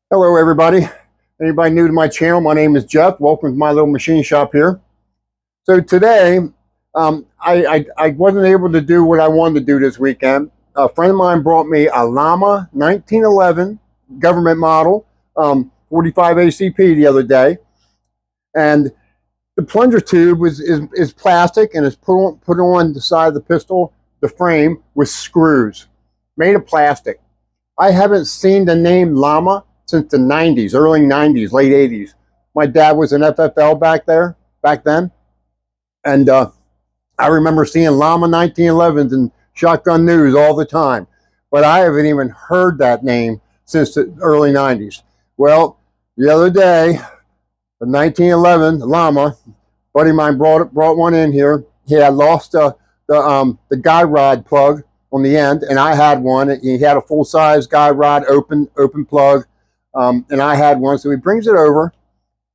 Hello everybody. Anybody new to my channel, my name is Jeff. Welcome to my little machine shop here. So today, I wasn't able to do what I wanted to do this weekend. A friend of mine brought me a Llama 1911 government model 45 ACP the other day. And the plunger tube is plastic and is put on the side of the pistol, the frame, with screws made of plastic. I haven't seen the name Llama since the 90s, early 90s, late 80s. My dad was an FFL back then. And I remember seeing Llama 1911s and Shotgun News all the time. But I haven't even heard that name since the early 90s. Well, the other day, the 1911 Llama, buddy of mine brought one in here. He had lost the guide rod plug on the end, and I had one. He had a full-size guide rod open plug. And I had one, so he brings it over,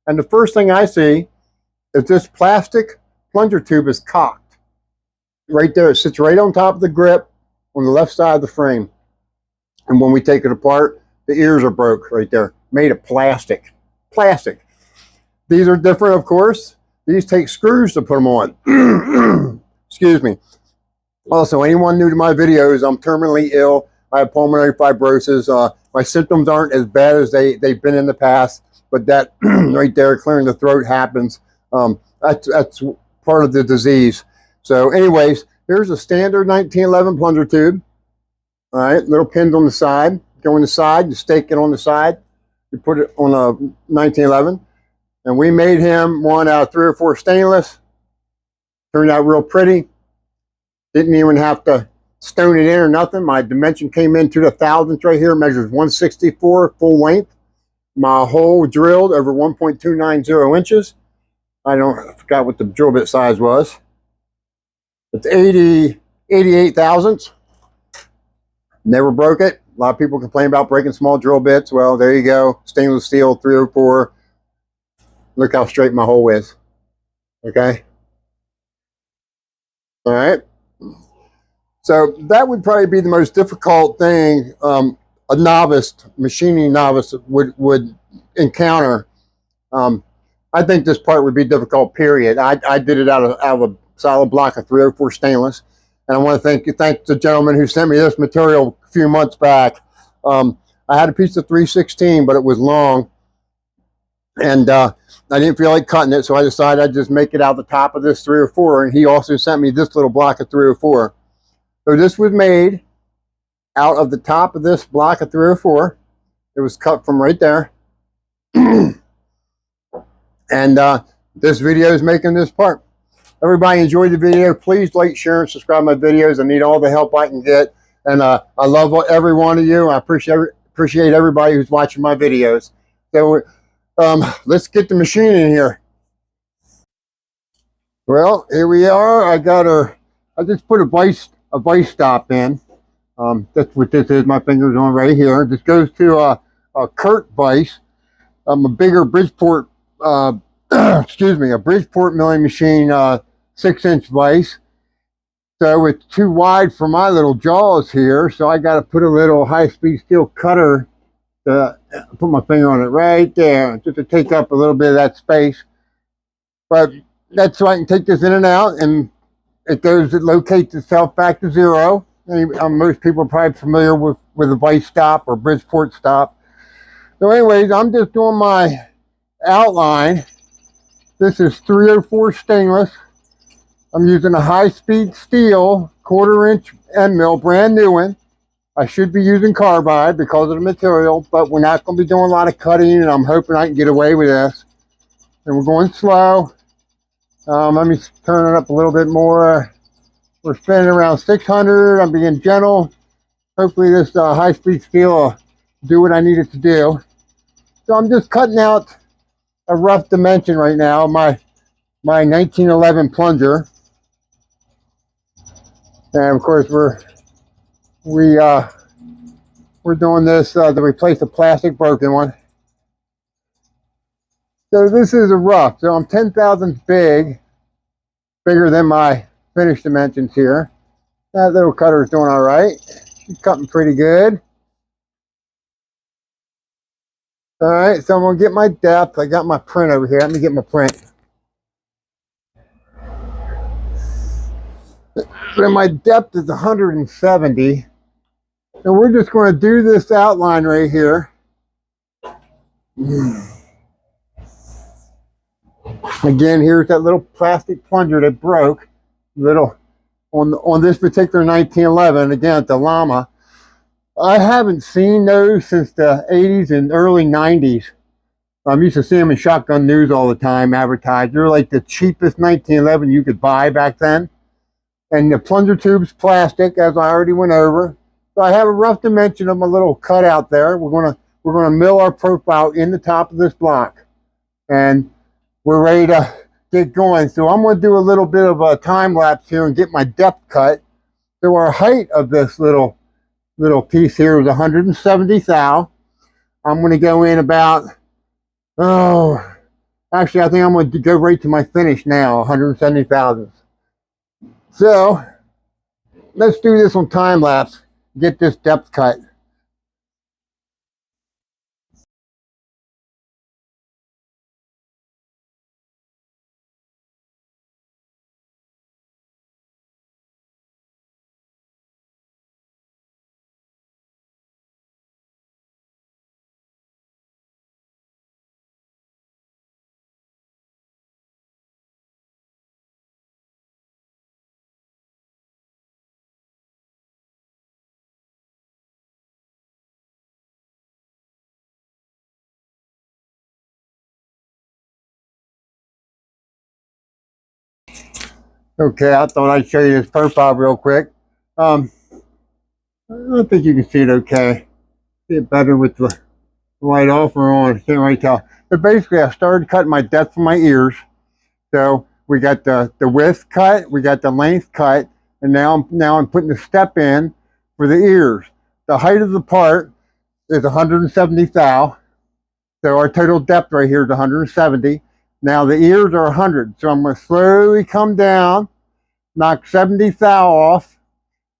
and the first thing I see is this plastic plunger tube is cocked. Right there, it sits right on top of the grip on the left side of the frame. And when we take it apart, the ears are broke right there, made of plastic. Plastic. These are different, of course. These take screws to put them on. Excuse me. Also, anyone new to my videos, I'm terminally ill. I have pulmonary fibrosis. My symptoms aren't as bad as they've been in the past, but that right there, clearing the throat, happens. That's part of the disease. So anyways, here's a standard 1911 plunger tube. All right, little pins on the side. Go on the side, you stake it on the side. You put it on a 1911. And we made him one out of 3 or 4 stainless. Turned out real pretty. Didn't even have to stone it in or nothing. My dimension came in to the thousandths right here. Measures 164 full length. My hole drilled over 1.290 inches. I forgot what the drill bit size was. It's 88 thousandths. Never broke it. A lot of people complain about breaking small drill bits. Well, there you go. Stainless steel 304. Look how straight my hole is. Okay. All right. So that would probably be the most difficult thing a novice, machining novice, would encounter. I think this part would be difficult, period. I did it out of a solid block of 304 stainless. And I want to thank the gentleman who sent me this material a few months back. I had a piece of 316, but it was long. And I didn't feel like cutting it, so I decided I'd just make it out the top of this 304. And he also sent me this little block of 304. So this was made out of the top of this block of 304. It was cut from right there. And this video is making this part. Everybody enjoyed the video. Please like, share, and subscribe my videos. I need all the help I can get. And I love every one of you. I appreciate everybody who's watching my videos. So let's get the machine in here. Well, here we are. I just put a vice stop in. That's what this is. My finger's on right here. This goes to a Kurt vice. A bigger Bridgeport, excuse me, a Bridgeport milling machine 6-inch vice. So it's too wide for my little jaws here. So I got to put a little high-speed steel cutter to put my finger on it right there, just to take up a little bit of that space. But that's so I can take this in and out, and it locates itself back to 0. Most people are probably familiar with a vice stop or Bridgeport stop. So anyways, I'm just doing my outline. This is 304 stainless. I'm using a high-speed steel 1/4-inch end mill, brand new one. I should be using carbide because of the material, but we're not going to be doing a lot of cutting, and I'm hoping I can get away with this. And we're going slow. Let me turn it up a little bit more. We're spinning around 600. I'm being gentle. Hopefully this high-speed steel will do what I need it to do. So I'm just cutting out a rough dimension right now, my 1911 plunger. And of course we're doing this to replace the plastic broken one. So this is a rough. So I'm 10 thousandths bigger than my finished dimensions here. That little cutter is doing all right. She's cutting pretty good. All right, so I'm gonna get my depth. I got my print over here. Let me get my print. So my depth is 170. And we're just going to do this outline right here. Again, here's that little plastic plunger that broke. Little on this particular 1911, again at the Llama. I haven't seen those since the 80s and early 90s. I'm used to seeing them in Shotgun News all the time advertised. They're like the cheapest 1911 you could buy back then. And the plunger tube's plastic, as I already went over. So I have a rough dimension of my little cutout there. We're gonna mill our profile in the top of this block, and we're ready to get going. So I'm gonna do a little bit of a time lapse here and get my depth cut. So our height of this little piece here is 170 thou. I'm gonna go in about, actually I think I'm gonna go right to my finish now, 170 thousandths. So let's do this on time lapse, get this depth cut. Okay, I thought I'd show you this profile real quick. I think you can see it okay. See it better with the light off or on. Can't really tell. But basically, I started cutting my depth from my ears. So we got the width cut, we got the length cut, and now I'm putting the step in for the ears. The height of the part is 170 thou. So our total depth right here is 170. Now the ears are 100. So I'm going to slowly come down, knock 70 thou off,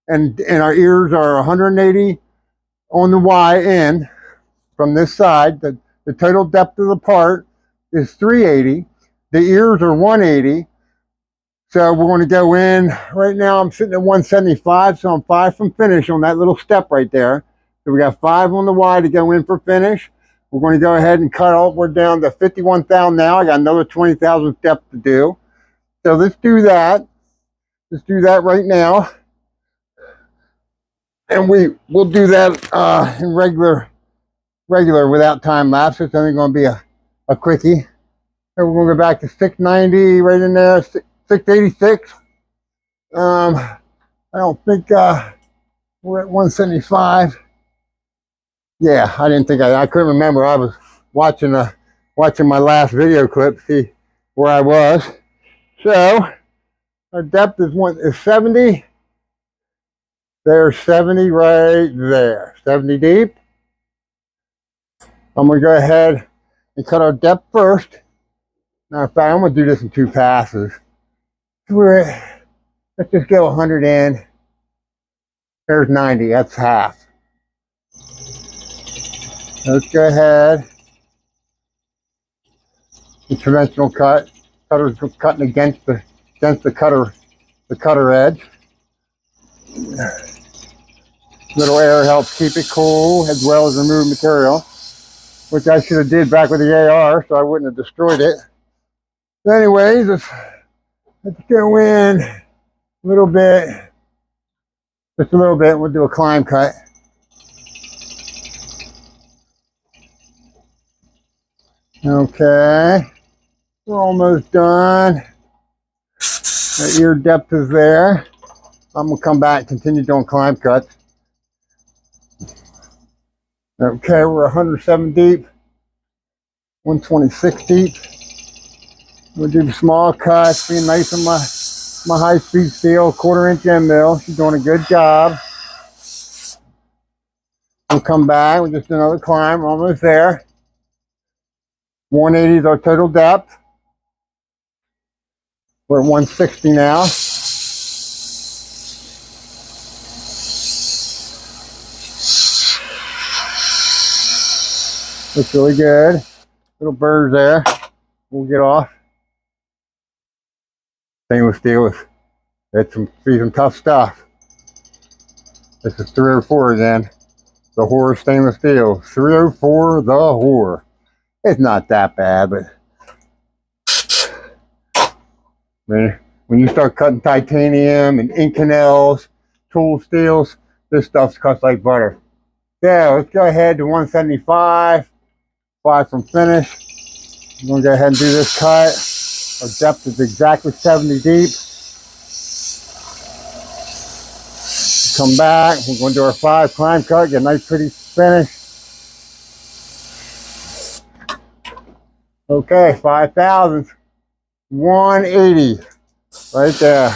and our ears are 180 on the Y end from this side. The total depth of the part is 380. The ears are 180. So we're going to go in. Right now I'm sitting at 175, so I'm 5 from finish on that little step right there. So we got 5 on the Y to go in for finish. We're going to go ahead and cut all. We're down to 51 thou now. I got another 20,000 step to do. So let's do that. Let's do that right now. And we'll do that in regular without time lapse. It's only going to be a quickie. So we're going to go back to 690 right in there, 686. I don't think we're at 175. Yeah, I didn't think I couldn't remember. I was watching my last video clip, see where I was. So our depth is 70. There's 70 right there. 70 deep. I'm gonna go ahead and cut our depth first. Now, in fact, I'm gonna do this in 2 passes. Let's just go 100 in. There's 90. That's half. Let's go ahead. The conventional cut. Cutter's cutting against the cutter edge. Little air helps keep it cool as well as remove material, which I should have did back with the AR, so I wouldn't have destroyed it. So anyways, let's go in a little bit, just a little bit. We'll do a climb cut. Okay, we're almost done. The ear depth is there. I'm gonna come back and continue doing climb cuts. Okay, we're 107 deep, 126 deep. We'll do small cuts, being nice on my high-speed steel, 1/4 inch end mill. She's doing a good job. We'll come back, we'll just do another climb, we're almost there. 180 is our total depth. We're at 160 now. Looks really good. Little burrs there. We'll get off. Stainless steel is, it's some tough stuff. This is 304 again. The Whore stainless steel. 304 the Whore. It's not that bad, but when you start cutting titanium and Inconels, tool steels, this stuff's cut like butter. Yeah, let's go ahead to 175. 5 from finish. I'm going to go ahead and do this cut. Our depth is exactly 70 deep. Come back. We're going to do our 5 climb cut. Get a nice pretty finish. Okay, 5,000. 180. Right there.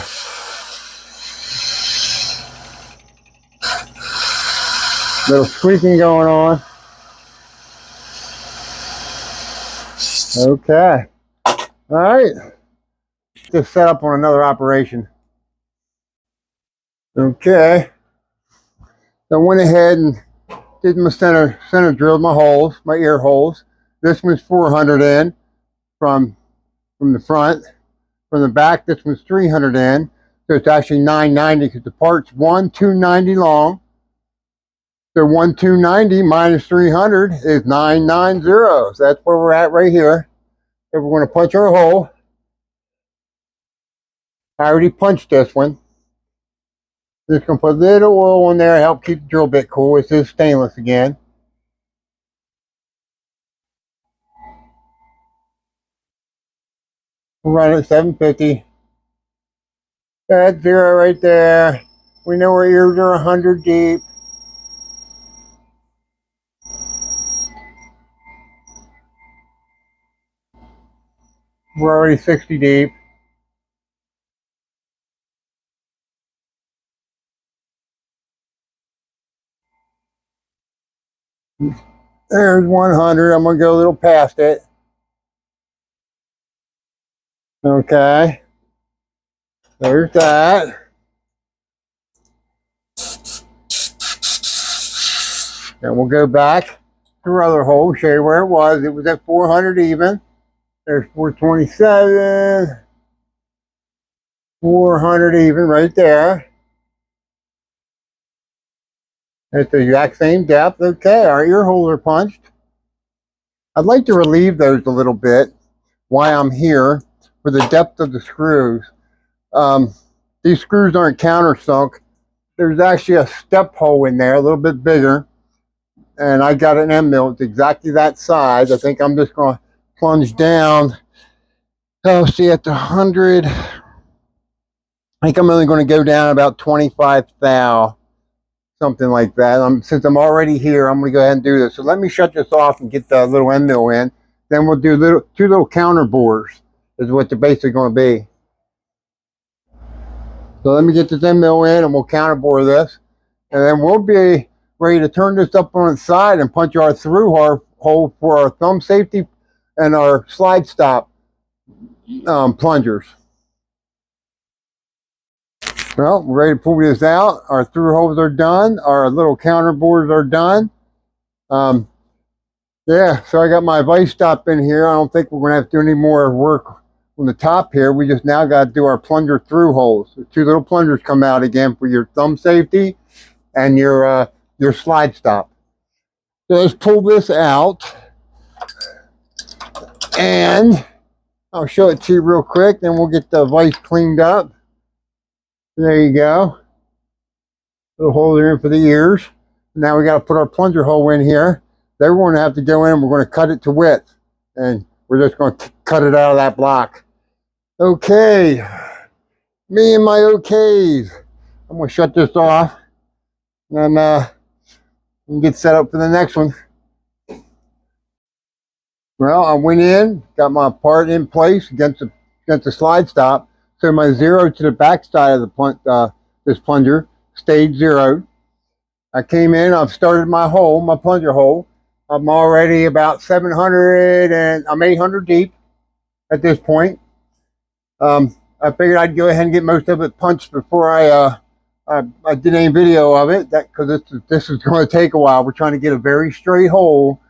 Little squeaking going on. Okay. All right. Just set up on another operation. Okay. So I went ahead and did my center drill, my holes, my ear holes. This one's 400 in from the front. From the back, this one's 300 in. So it's actually 990 because the part's 1,290 long. So 1,290 minus 300 is 990. So that's where we're at right here. So we're going to punch our hole. I already punched this one. Just going to put a little oil in there to help keep the drill bit cool. This is stainless again. We'll run it at 750. That's 0 right there. We know our ears are 100 deep. We're already 60 deep. There's 100. I'm going to go a little past it. Okay. There's that. And we'll go back to our other hole, show you where it was. It was at 400 even. There's 427. 400 even right there. It's the exact same depth. Okay, our ear holes are punched. I'd like to relieve those a little bit while I'm here for the depth of the screws. These screws aren't countersunk. There's actually a step hole in there, a little bit bigger. And I got an end mill. It's exactly that size. I think I'm just going to plunge down. Oh, see, at the 100, I think I'm only going to go down about 25 thou. Something like that. Since I'm already here, I'm going to go ahead and do this. So let me shut this off and get the little end mill in. Then we'll do two little counter bores is what they're basically going to be. So let me get this end mill in and we'll counter bore this. And then we'll be ready to turn this up on its side and punch our through hole for our thumb safety and our slide stop plungers. Well, we're ready to pull this out. Our through holes are done. Our little counter bores are done. Yeah, so I got my vice stop in here. I don't think we're going to have to do any more work on the top here. We just now got to do our plunger through holes. The 2 little plungers come out again for your thumb safety and your slide stop. So let's pull this out. And I'll show it to you real quick. Then we'll get the vice cleaned up. There you go. Little hole in for the ears. Now we got to put our plunger hole in here. Then we're going to have to go in and we're going to cut it to width. And we're just going to cut it out of that block. Okay. Me and my okays. I'm going to shut this off. And get set up for the next one. Well, I went in, got my part in place against the slide stop. So my 0 to the back side of the this plunger stayed 0. I came in, I've started my hole, my plunger hole. I'm already about 700 and I'm 800 deep at this point. I figured I'd go ahead and get most of it punched before I did any video of it, because this is going to take a while. We're trying to get a very straight hole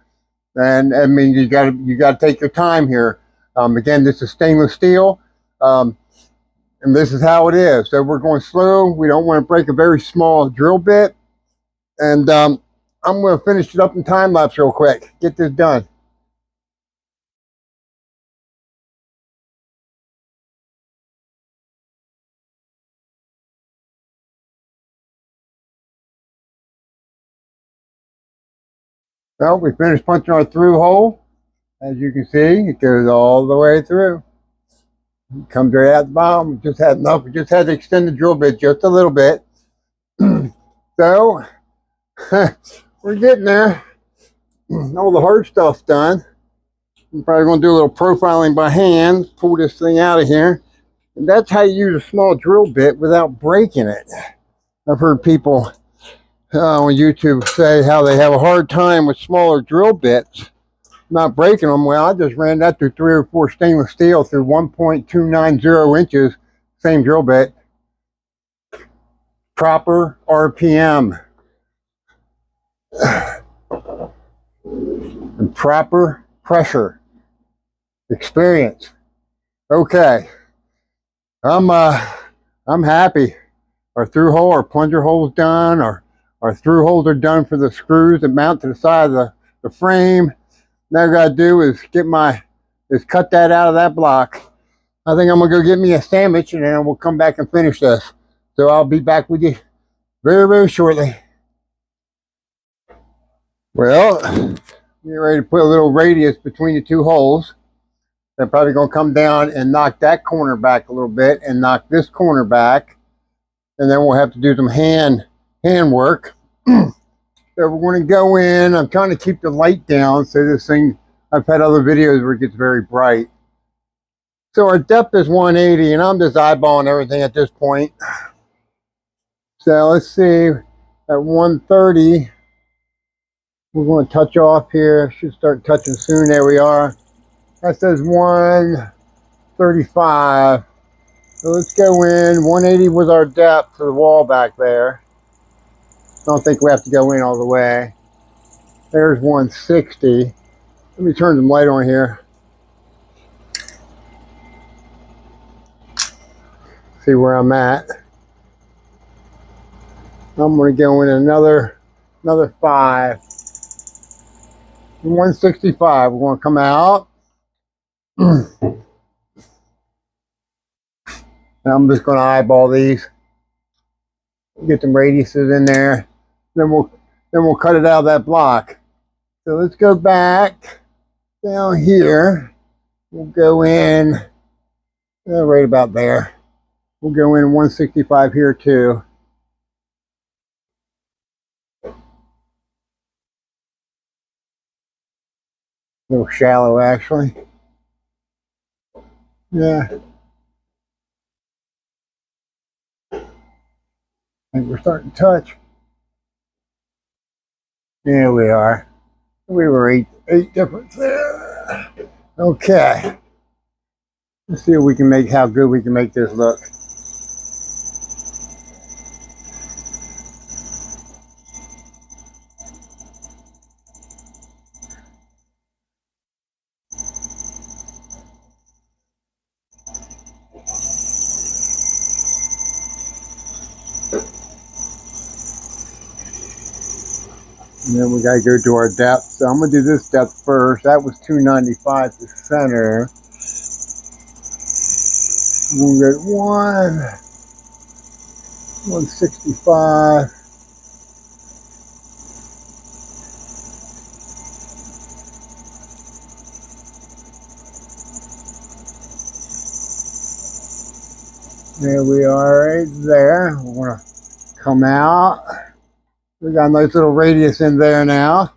And I mean, you gotta take your time here. Again, this is stainless steel, and this is how it is. So we're going slow. We don't want to break a very small drill bit. And I'm going to finish it up in time lapse real quick. Get this done. Well, we finished punching our through hole. As you can see, it goes all the way through. It comes right out the bottom. We just had enough. We just had to extend the drill bit just a little bit. So we're getting there. All the hard stuff's done. I'm probably going to do a little profiling by hand, pull this thing out of here. And that's how you use a small drill bit without breaking it. I've heard people on YouTube say how they have a hard time with smaller drill bits, not breaking them. Well, I just ran that through 3 or 4 stainless steel through 1.290 inches, same drill bit. Proper RPM. And proper pressure. Experience. Okay. I'm happy. Our through hole, our plunger hole's done. Our through holes are done for the screws that mount to the side of the frame. Now I gotta do is cut that out of that block. I think I'm gonna go get me a sandwich and then we'll come back and finish this. So I'll be back with you very, very shortly. Well, get ready to put a little radius between the 2 holes. They're probably gonna come down and knock that corner back a little bit and knock this corner back. And then we'll have to do some hand work. So we're going to go in. I'm trying to keep the light down so this thing, I've had other videos where it gets very bright. So our depth is 180 and I'm just eyeballing everything at this point. So let's see, at 130, we're going to touch off here. Should start touching soon. There we are. That says 135. So let's go in. 180 was our depth to the wall back there. I don't think we have to go in all the way. There's 160. Let me turn some light on here. See where I'm at. I'm going to go in another 5. 165. We're going to come out. I'm just going to eyeball these. Get some radiuses in there. Then we'll cut it out of that block. So let's go back down here. We'll go in right about there. We'll go in 165 here too. A little shallow actually. Yeah. I think we're starting to touch. There we are. We were eight difference there. Okay. Let's see if we can how good we can make this look. And then we gotta go to our depth. So I'm gonna do this depth first. That was 295 to center. We'll get 165. There we are right there. We're gonna come out. We got a nice little radius in there now.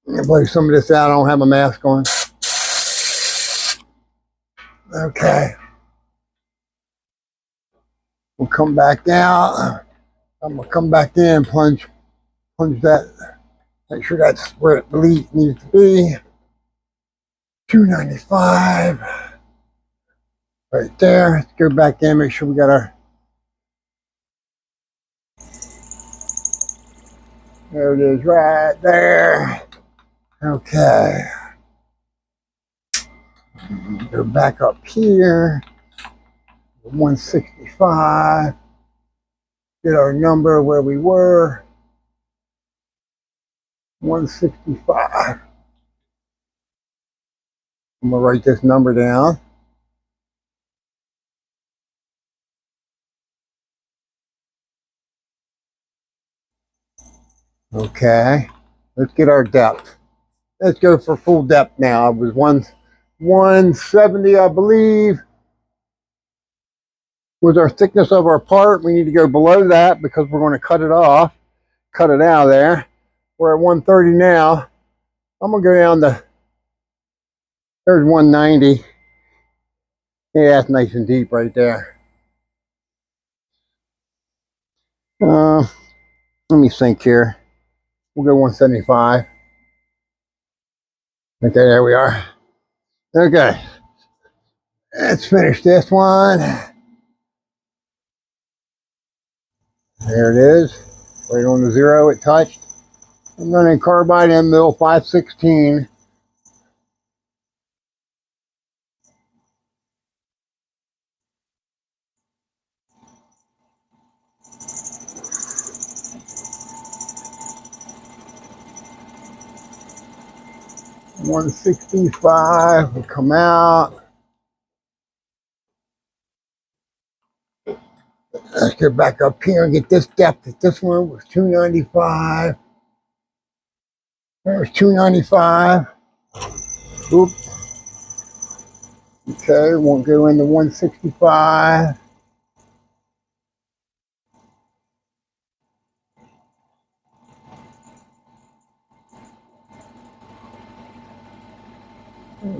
I'm gonna play some of this out. I don't have my mask on. Okay. We'll come back out. I'm gonna come back in, plunge that. Make sure that's where it needs to be. 295. Right there. Let's go back in, make sure we got our. There it is right there. Okay. Go back up here. 165. Get our number where we were. 165. I'm going to write this number down. Okay. Let's get our depth. Let's go for full depth now. It was 170, I believe, was our thickness of our part. We need to go below that because we're going to cut it off, cut it out of there. We're at 130 now. I'm going to go down to, there's 190. Yeah, that's nice and deep right there. Let me think here. We'll go 175. Okay, there we are. Okay, let's finish this one. There it is, right on the zero it touched. I'm running carbide end mill 516. $165 will come out. Let's get back up here and get this depth. This one was 295. There's 295. Oop. Okay, won't go into 165.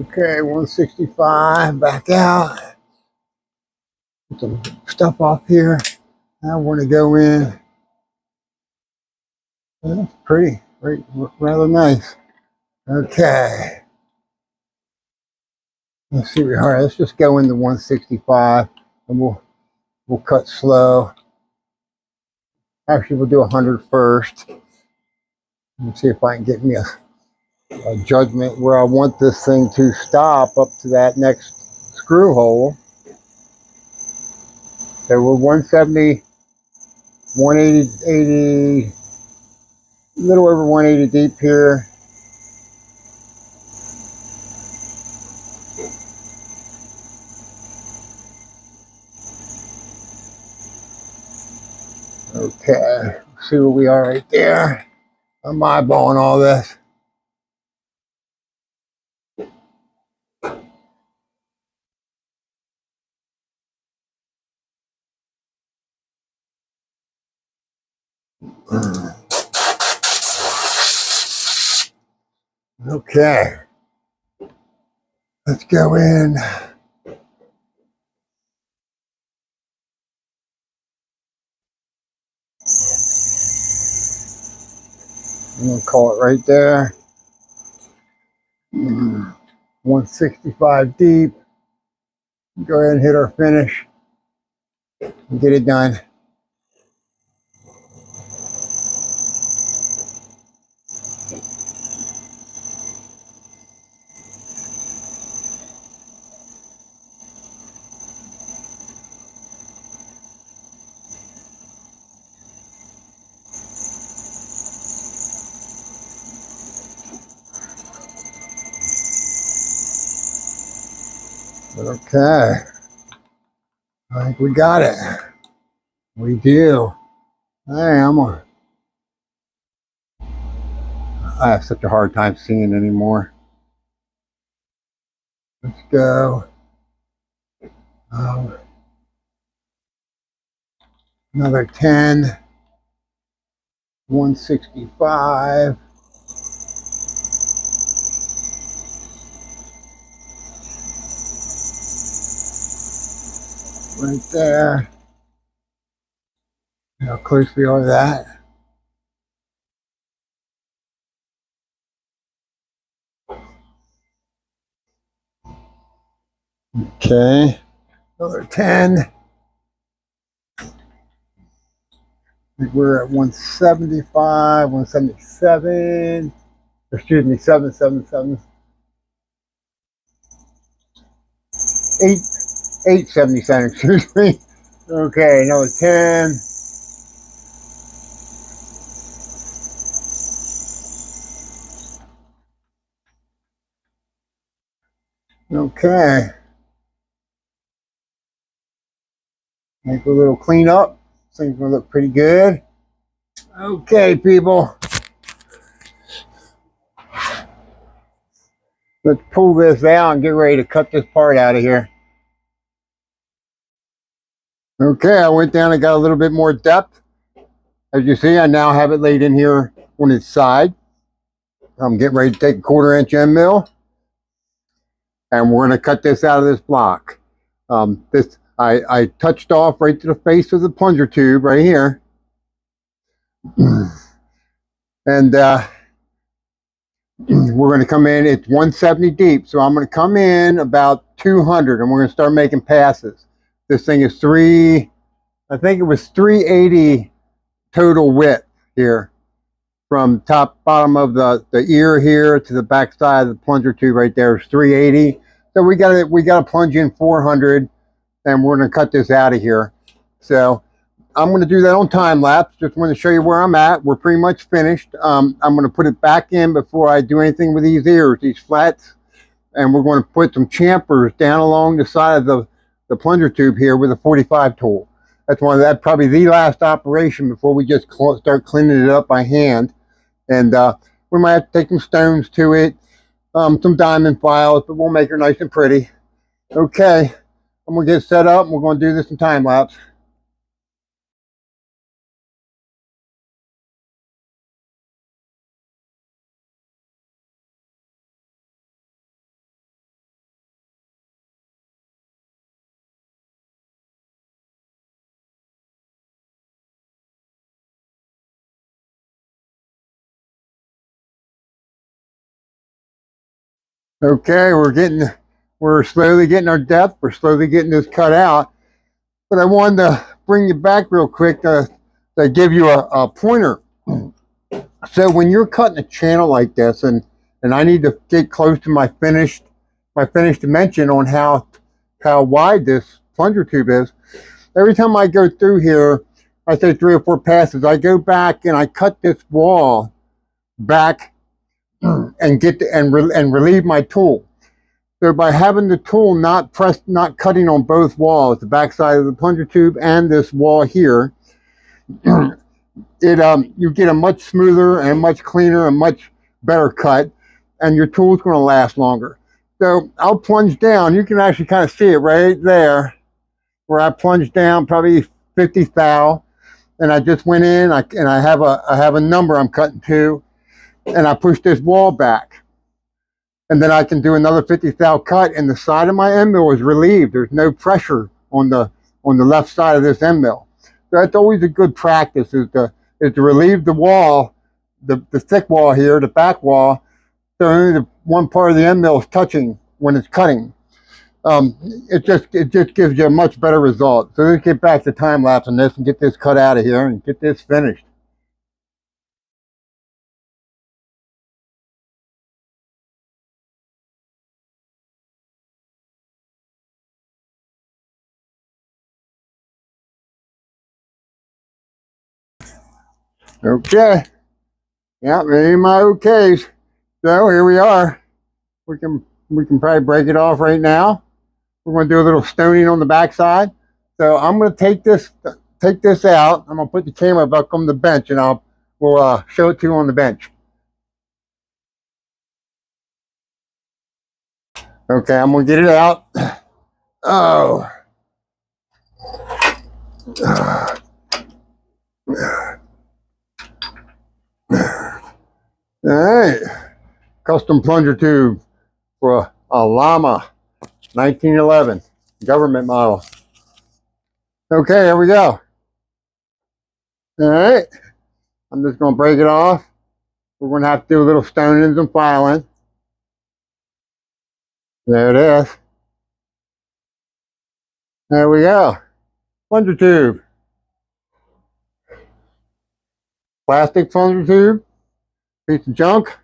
Okay, 165. Back out. Put some stuff off here. I want to go in. That's pretty, right, rather nice. Okay. Let's see. All right, let's just go into 165, and we'll cut slow. Actually, we'll do 100 first. Let's see if I can get me a judgment where I want this thing to stop up to that next screw hole. So we're 170, 180, a little over 180 deep here. Okay, see where we are right there. I'm eyeballing all this. Okay, let's go in. I'm gonna call it right there. 165 deep. Go ahead and hit our finish and get it done. Okay, I think we got it. We do. Hey, I have such a hard time seeing anymore. Let's go. Another 10. 165. Right there. How close we are to that. Okay. Another 10. I think we're at 175, 177. excuse me, 777, 8, 877, excuse me. Okay, another 10. Okay. Make a little cleanup. Things gonna look pretty good. Okay, people. Let's pull this out and get ready to cut this part out of here. Okay, I went down and got a little bit more depth. As you see, I now have it laid in here on its side. I'm getting ready to take a 1/4 inch end mill, and we're going to cut this out of this block. I touched off right to the face of the plunger tube right here, and we're going to come in. It's 170 deep, so I'm going to come in about 200, and we're going to start making passes. This thing is I think it was 380 total width here, from bottom of the ear here to the back side of the plunger tube right there is 380. So we got to plunge in 400, and we're going to cut this out of here. So I'm going to do that on time lapse. Just want to show you where I'm at. We're pretty much finished. I'm going to put it back in before I do anything with these ears, these flats, and we're going to put some champers down along the side of the plunger tube here with a 45 tool. That's probably the last operation before we just start cleaning it up by hand. And we might have to take some stones to it, some diamond files, but we'll make her nice and pretty. Okay, I'm going to get set up, and we're going to do this in time lapse. Okay, we're slowly getting our depth. We're slowly getting this cut out. But I wanted to bring you back real quick to give you a pointer. So when you're cutting a channel like this, and I need to get close to my finished dimension on how wide this plunger tube is. Every time I go through here, I say 3 or 4 passes. I go back and I cut this wall back and relieve my tool. So by having the tool not cutting on both walls, the back side of the plunger tube and this wall here, you get a much smoother and much cleaner and much better cut, and your tool's going to last longer. So I'll plunge down. You can actually kind of see it right there where I plunged down probably 50 thou, and I just went in. I have a number I'm cutting to, and I push this wall back, and then I can do another 50 thou cut, and the side of my end mill is relieved. There's no pressure on the left side of this end mill. So that's always a good practice, is to relieve the wall, the thick wall here, the back wall, so only the one part of the end mill is touching when it's cutting. It just gives you a much better result. So let's get back to time lapse on this and get this cut out of here and get this finished. Okay. Yeah, maybe my okays. So here we are. We can probably break it off right now. We're going to do a little stoning on the backside. So I'm going to take this out. I'm going to put the camera back on the bench, and we'll show it to you on the bench. Okay, I'm going to get it out. Oh. All right. Custom plunger tube for a llama 1911 government model. Okay, here we go. All right. I'm just going to break it off. We're going to have to do a little stoning and filing. There it is. There we go. Plunger tube. Plastic plunger tube. Piece of junk.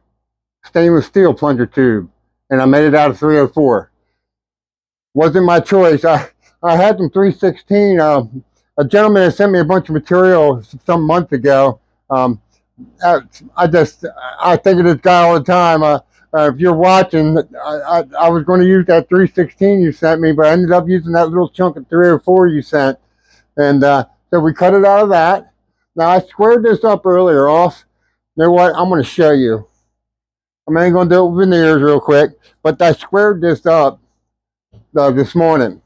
stainless steel plunger tube, and I made it out of 304. Wasn't my choice. I had some 316. A gentleman had sent me a bunch of material some months ago. I think of this guy all the time. If you're watching, I was going to use that 316 you sent me, but I ended up using that little chunk of 304 you sent. And so we cut it out of that. Now, I squared this up earlier off. You know what? I'm going to show you. I'm only going to do it with veneers real quick, but I squared this up this morning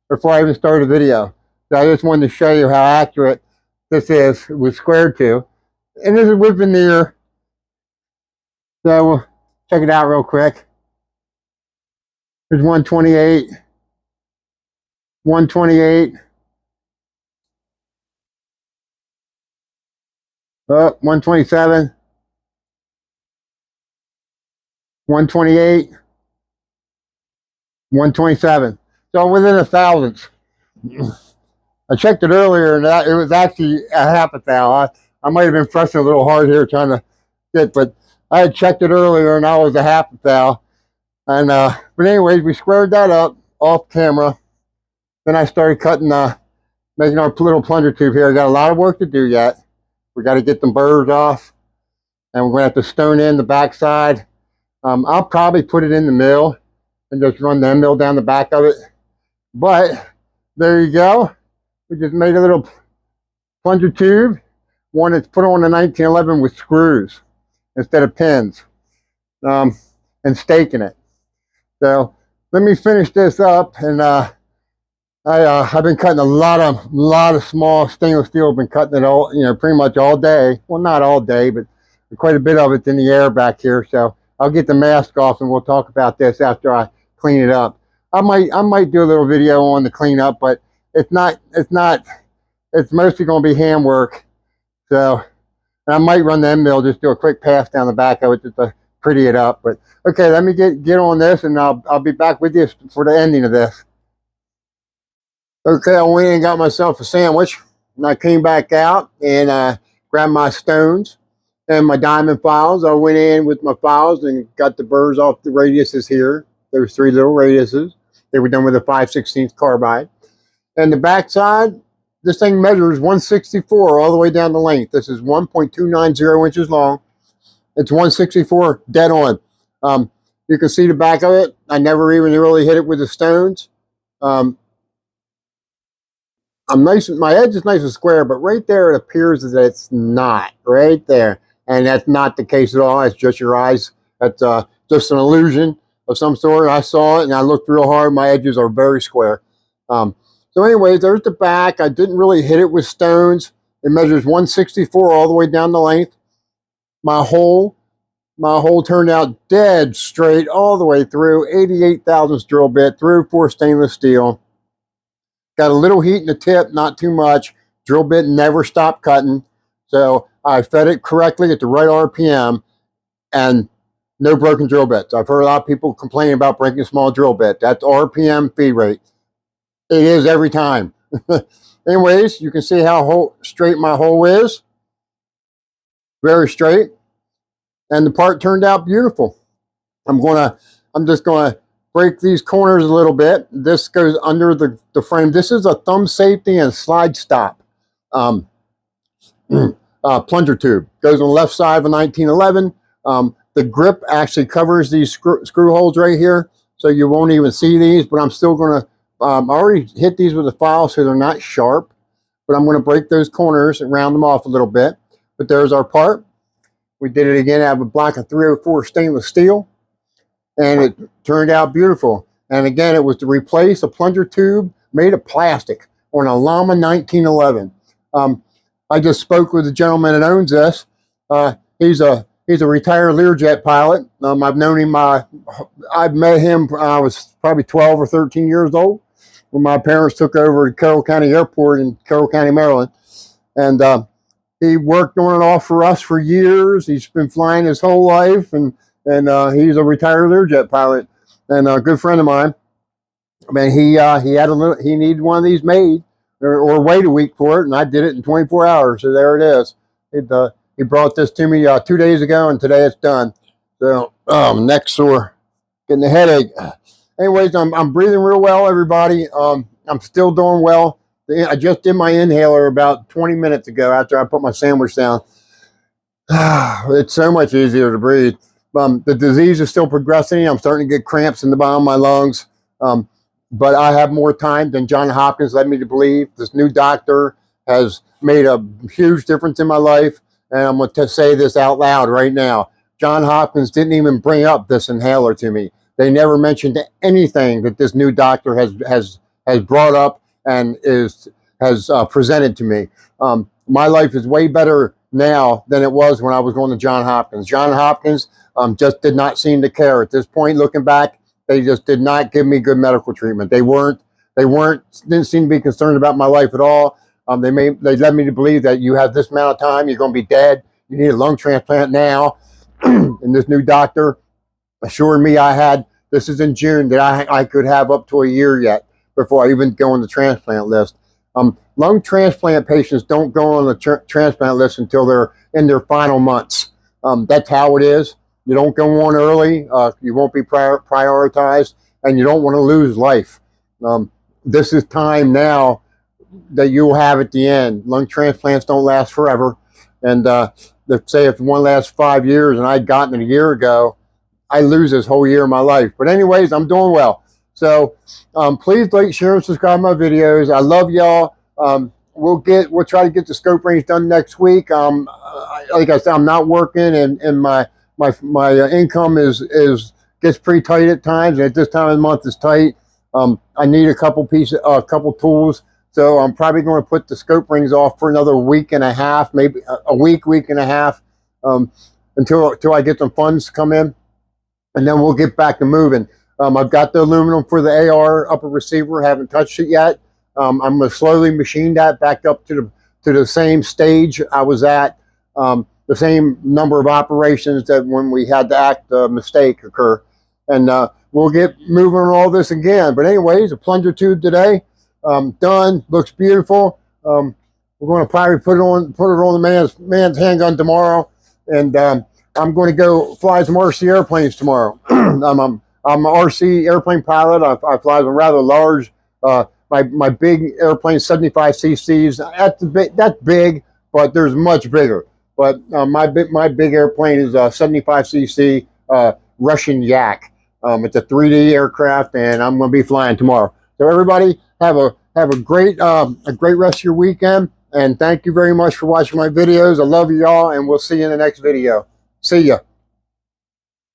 before I even started the video. So I just wanted to show you how accurate this is with squared to. And this is with veneer. So we'll check it out real quick. Here's 128, 128. Oh, 127, 128, 127. So within a thousandth. I checked it earlier, and it was actually a half a thou. I might have been pressing a little hard here trying to get, but I had checked it earlier, and I was a half a thou. And but anyways, we squared that up off camera. Then I started cutting, making our little plunger tube here. I got a lot of work to do yet. We got to get the burrs off, and we're going to have to stone in the backside. I'll probably put it in the mill and just run the end mill down the back of it. But there you go. We just made a little plunger tube. One that's put on a 1911 with screws instead of pins, and staking it. So let me finish this up, and I've been cutting a lot of small stainless steel. I've been cutting it all, pretty much all day. Well, not all day, but quite a bit of it's in the air back here. So I'll get the mask off, and we'll talk about this after I clean it up. I might do a little video on the cleanup, but it's mostly going to be hand work. So, and I might run the end mill, just do a quick pass down the back of it just to pretty it up. But okay, let me get on this, and I'll be back with you for the ending of this. Okay, I went in and got myself a sandwich, and I came back out and grabbed my stones and my diamond files. I went in with my files and got the burrs off the radiuses here. There was 3 little radiuses. They were done with a 5/16 carbide. And the back side, this thing measures 164 all the way down the length. This is 1.290 inches long. It's 164 dead on. You can see the back of it. I never even really hit it with the stones. My edge is nice and square, but right there it appears that it's not. Right there. And that's not the case at all. It's just your eyes. That's just an illusion of some sort. I saw it and I looked real hard. My edges are very square. So anyways, there's the back. I didn't really hit it with stones. It measures 164 all the way down the length. My hole turned out dead straight all the way through. 88 thousandths drill bit through for stainless steel. Got a little heat in the tip, not too much. Drill bit never stopped cutting. So I fed it correctly at the right RPM and no broken drill bits. I've heard a lot of people complain about breaking a small drill bit. That's RPM feed rate. It is every time. Anyways, you can see how straight my hole is. Very straight. And the part turned out beautiful. I'm just gonna break these corners a little bit. This goes under the frame. This is a thumb safety and slide stop plunger tube. Goes on the left side of a 1911. The grip actually covers these screw holes right here, so you won't even see these, but I'm still gonna I already hit these with a file so they're not sharp, but I'm going to break those corners and round them off a little bit. But there's our part. We did it again out of a block of 304 stainless steel, and it turned out beautiful. And again, it was to replace a plunger tube made of plastic on a Llama 1911. I just spoke with the gentleman that owns this. He's a retired Learjet pilot. I've known him. I've met him when I was probably 12 or 13 years old, when my parents took over at Carroll County Airport in Carroll County, Maryland. And he worked on and off for us for years. He's been flying his whole life, and he's a retired Learjet pilot and a good friend of mine. I mean, he needed one of these made or wait a week for it, and I did it in 24 hours. So there it is. He brought this to me 2 days ago, and today it's done. So neck sore, getting a headache. Anyways, I'm breathing real well, everybody. I'm still doing well. I just did my inhaler about 20 minutes ago after I put my sandwich down. It's so much easier to breathe. The disease is still progressing. I'm starting to get cramps in the bottom of my lungs. But I have more time than John Hopkins led me to believe. This new doctor has made a huge difference in my life. And I'm going to say this out loud right now. John Hopkins didn't even bring up this inhaler to me. They never mentioned anything that this new doctor has brought up and has presented to me. My life is way better now than it was when I was going to John Hopkins. John Hopkins just did not seem to care. At this point, looking back, they just did not give me good medical treatment. Didn't seem to be concerned about my life at all. They led me to believe that you have this amount of time, you're going to be dead, you need a lung transplant now. And this new doctor assured me this is in June, that I could have up to a year yet before I even go on the transplant list. Lung transplant patients don't go on the transplant list until they're in their final months. That's how it is. You don't go on early, you won't be prioritized, and you don't want to lose life. This is time now that you'll have at the end. Lung transplants don't last forever. And let's say if one lasts 5 years and I'd gotten it a year ago, I lose this whole year of my life. But anyways, I'm doing well. So please like, share, and subscribe my videos. I love y'all. We'll try to get the scope range done next week. Like I said, I'm not working, and my income gets pretty tight at times. And at this time of the month, it's tight. I need a couple tools. So I'm probably going to put the scope rings off for another week and a half, maybe a week and a half, until I get some funds to come in, and then we'll get back to moving. I've got the aluminum for the AR upper receiver, haven't touched it yet. I'm going to slowly machine that back up to the same stage I was at, the same number of operations that when we had the mistake occur. And we'll get moving on all this again. But anyways, a plunger tube today, done, looks beautiful. We're going to probably put it on the man's handgun tomorrow. And I'm going to go fly some RC airplanes tomorrow. I'm an RC airplane pilot. I fly them rather large. My big airplane, 75 cc's. That's big, but there's much bigger. But my big airplane is a 75 cc Russian Yak. It's a 3D aircraft, and I'm going to be flying tomorrow. So everybody have a great rest of your weekend, and thank you very much for watching my videos. I love you all, and we'll see you in the next video. See ya.